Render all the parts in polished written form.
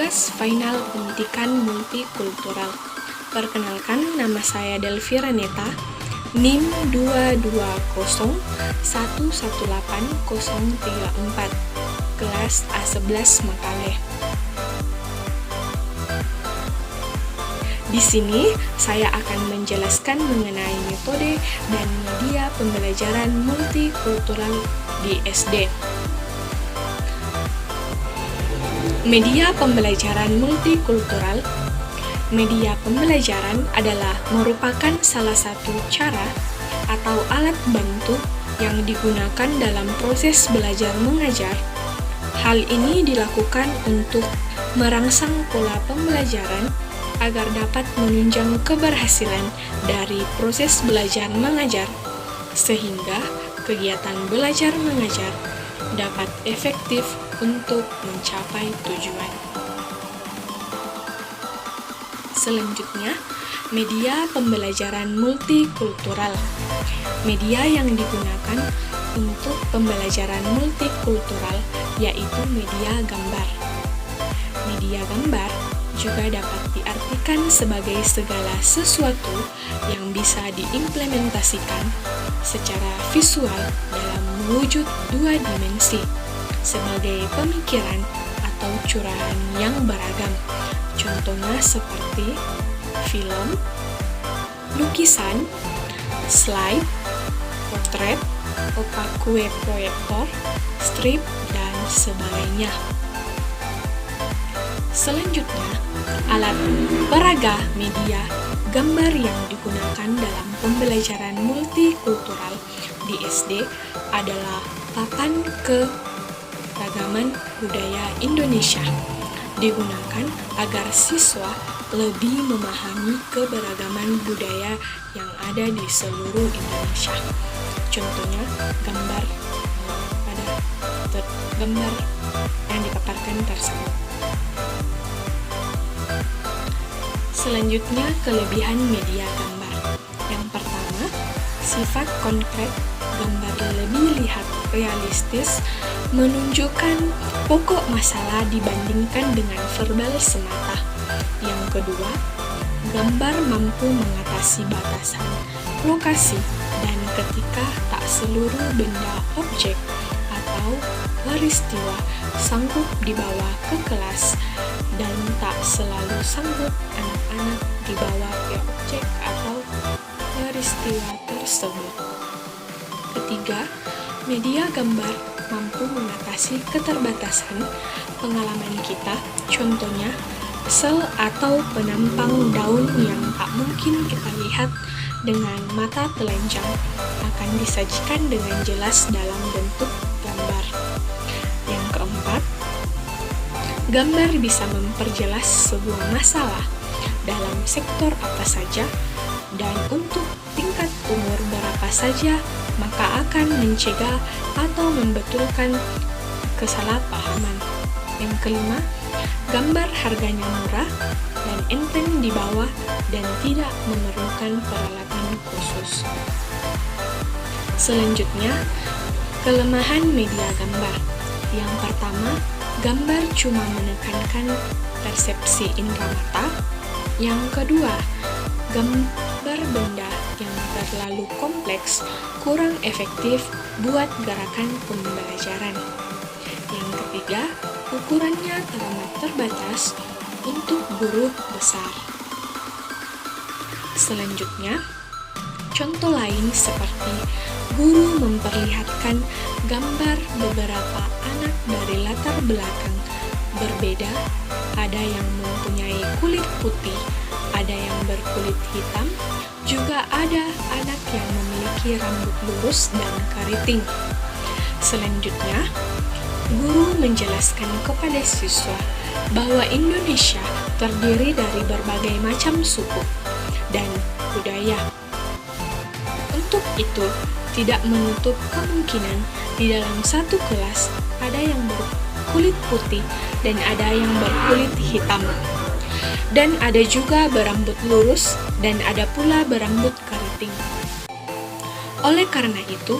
Tugas final pendidikan multikultural. Perkenalkan, nama saya Delvi Reneta, NIM 220118034, kelas A11 Makale. Di sini saya akan menjelaskan mengenai metode dan media pembelajaran multikultural di SD. Media pembelajaran multikultural. Media pembelajaran adalah merupakan salah satu cara atau alat bantu yang digunakan dalam proses belajar mengajar. Hal ini dilakukan untuk merangsang pola pembelajaran agar dapat menunjang keberhasilan dari proses belajar mengajar, sehingga kegiatan belajar mengajar dapat efektif untuk mencapai tujuan. Selanjutnya, media pembelajaran multikultural. Media yang digunakan untuk pembelajaran multikultural yaitu media gambar. Media gambar juga dapat diartikan sebagai segala sesuatu yang bisa diimplementasikan secara visual dalam wujud dua dimensi sebagai pemikiran atau curahan yang beragam. Contohnya seperti film, lukisan, slide, potret, opakue proyektor, strip, dan sebagainya. Selanjutnya, alat peraga media gambar yang digunakan dalam pembelajaran multikultural di SD adalah papan keragaman budaya Indonesia. Digunakan agar siswa lebih memahami keberagaman budaya yang ada di seluruh Indonesia. Contohnya, gambar yang dipaparkan tersebut. Selanjutnya, kelebihan media gambar. Yang pertama, sifat konkret gambar lebih realistis, menunjukkan pokok masalah dibandingkan dengan verbal semata. Yang kedua, gambar mampu mengatasi batasan lokasi dan ketika tak seluruh benda objek atau peristiwa sanggup dibawa ke kelas dan tak selalu sanggup anak-anak dibawa ke objek atau peristiwa tersebut. Ketiga, media gambar mampu mengatasi keterbatasan pengalaman kita, contohnya sel atau penampang daun yang tak mungkin kita lihat dengan mata telanjang akan disajikan dengan jelas dalam bentuk gambar. Yang keempat, gambar bisa memperjelas sebuah masalah dalam sektor apa saja dan untuk tingkat umur berapa saja, maka akan mencegah atau membetulkan kesalahpahaman. Yang kelima, gambar harganya murah dan enteng dibawa dan tidak memerlukan peralatan khusus. Selanjutnya, kelemahan media gambar. Yang pertama, gambar cuma menekankan persepsi indera mata. Yang kedua, gambar benda yang terlalu kompleks kurang efektif buat gerakan pembelajaran. Yang ketiga, ukurannya teramat terbatas untuk guru besar. Selanjutnya, contoh lain seperti guru memperlihatkan gambar beberapa anak dari latar belakang berbeda, ada yang mempunyai kulit putih, ada yang berkulit hitam, juga ada anak yang memiliki rambut lurus dan keriting. Selanjutnya, guru menjelaskan kepada siswa bahwa Indonesia terdiri dari berbagai macam suku dan budaya. Untuk itu, tidak menutup kemungkinan di dalam satu kelas ada yang berkulit putih dan ada yang berkulit hitam. Dan ada juga berambut lurus dan ada pula berambut keriting. Oleh karena itu,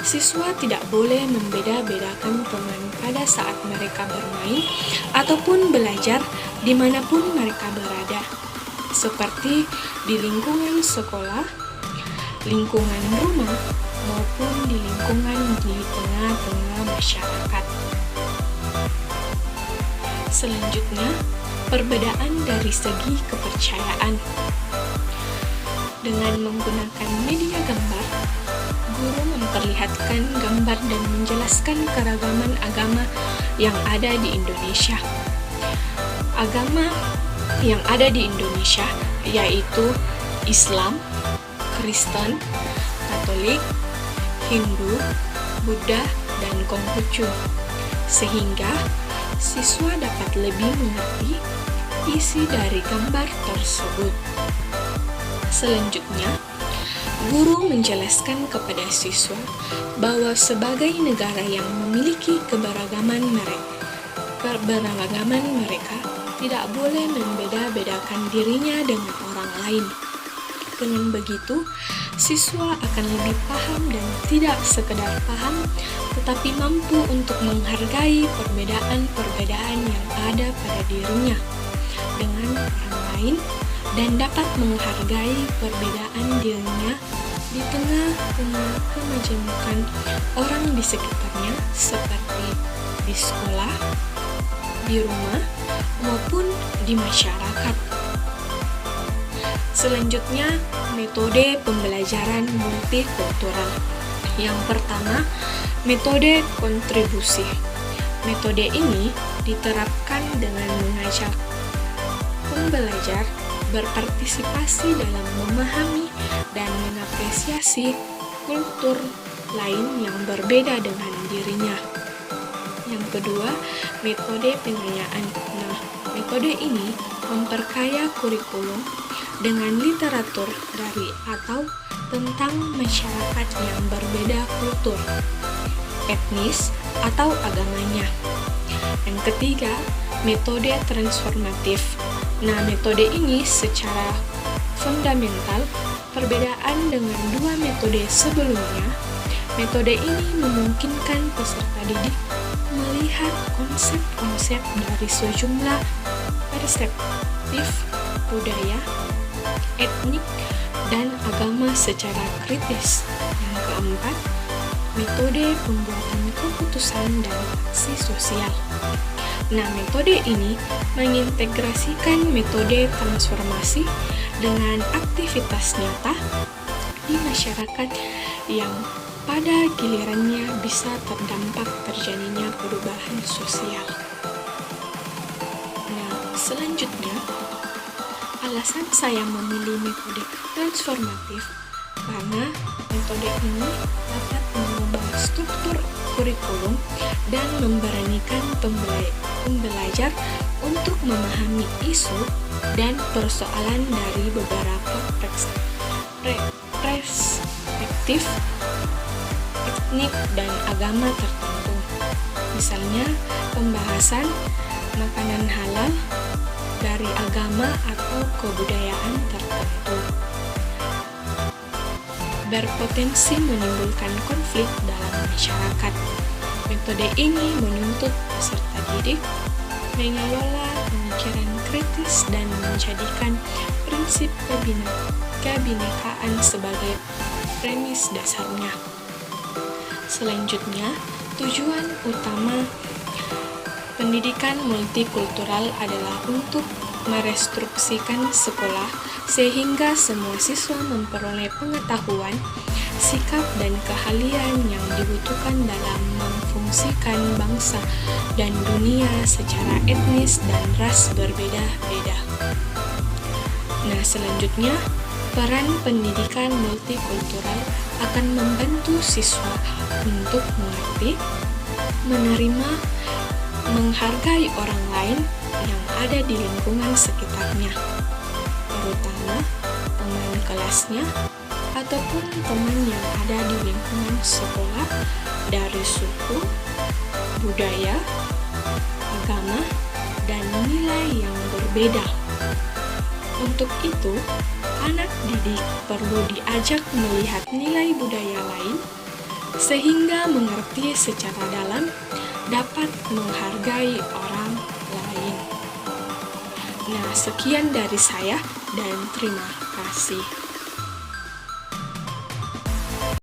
Siswa tidak boleh membeda-bedakan teman pada saat mereka bermain ataupun belajar dimanapun mereka berada, seperti di lingkungan sekolah, lingkungan rumah, maupun di lingkungan di tengah-tengah masyarakat. Selanjutnya, perbedaan dari segi kepercayaan. Dengan menggunakan media gambar, guru memperlihatkan gambar dan menjelaskan keragaman agama yang ada di Indonesia. Agama yang ada di Indonesia yaitu Islam, Kristen, Katolik, Hindu, Buddha, dan Konghucu, sehingga siswa dapat lebih mengerti isi dari gambar tersebut. Selanjutnya, guru menjelaskan kepada siswa bahwa sebagai negara yang memiliki keberagaman mereka tidak boleh membeda-bedakan dirinya dengan orang lain. Dengan begitu, siswa akan lebih paham dan tidak sekedar paham, tetapi mampu untuk menghargai perbedaan-perbedaan yang ada pada dirinya dengan orang lain dan dapat menghargai perbedaan dirinya di tengah-tengah kemajemukan orang di sekitarnya, seperti di sekolah, di rumah, maupun di masyarakat. Selanjutnya, metode pembelajaran multikultural. Yang pertama, metode kontribusi. Metode ini diterapkan dengan mengajak pembelajar berpartisipasi dalam memahami dan mengapresiasi kultur lain yang berbeda dengan dirinya. Yang kedua, metode pengayaan. Nah, metode ini memperkaya kurikulum dengan literatur dari atau tentang masyarakat yang berbeda kultur, etnis, atau agamanya. Yang ketiga, metode transformatif. Nah, metode ini secara fundamental perbedaan dengan dua metode sebelumnya. Metode ini memungkinkan peserta didik melihat konsep-konsep dari sejumlah perspektif budaya, etnik, dan agama secara kritis. Yang keempat, metode pembuatan keputusan dan aksi sosial. Nah, metode ini mengintegrasikan metode transformasi dengan aktivitas nyata di masyarakat yang pada gilirannya bisa terdampak terjadinya perubahan sosial. Nah, selanjutnya, alasan saya memilih metode transformatif karena metode ini dapat mengubah struktur kurikulum dan memberanikan pembelajar untuk memahami isu dan persoalan dari beberapa perspektif etnik dan agama tertentu. Misalnya, pembahasan makanan halal dari agama atau kebudayaan tertentu berpotensi menimbulkan konflik dalam masyarakat. Metode ini menuntut peserta didik mengelola pemikiran kritis dan menjadikan prinsip kebinekaan sebagai premis dasarnya. Selanjutnya, tujuan utama pendidikan multikultural adalah untuk merestruksikan sekolah sehingga semua siswa memperoleh pengetahuan, sikap, dan keahlian yang dibutuhkan dalam memfungsikan bangsa dan dunia secara etnis dan ras berbeda-beda. Nah, selanjutnya, peran pendidikan multikultural akan membantu siswa untuk mengerti, menerima, menghargai orang lain yang ada di lingkungan sekitarnya, terutama teman kelasnya ataupun teman yang ada di lingkungan sekolah dari suku, budaya, agama, dan nilai yang berbeda. Untuk itu, anak didik perlu diajak melihat nilai budaya lain sehingga mengerti secara dalam, dapat menghargai orang lain. Nah, sekian dari saya dan terima kasih.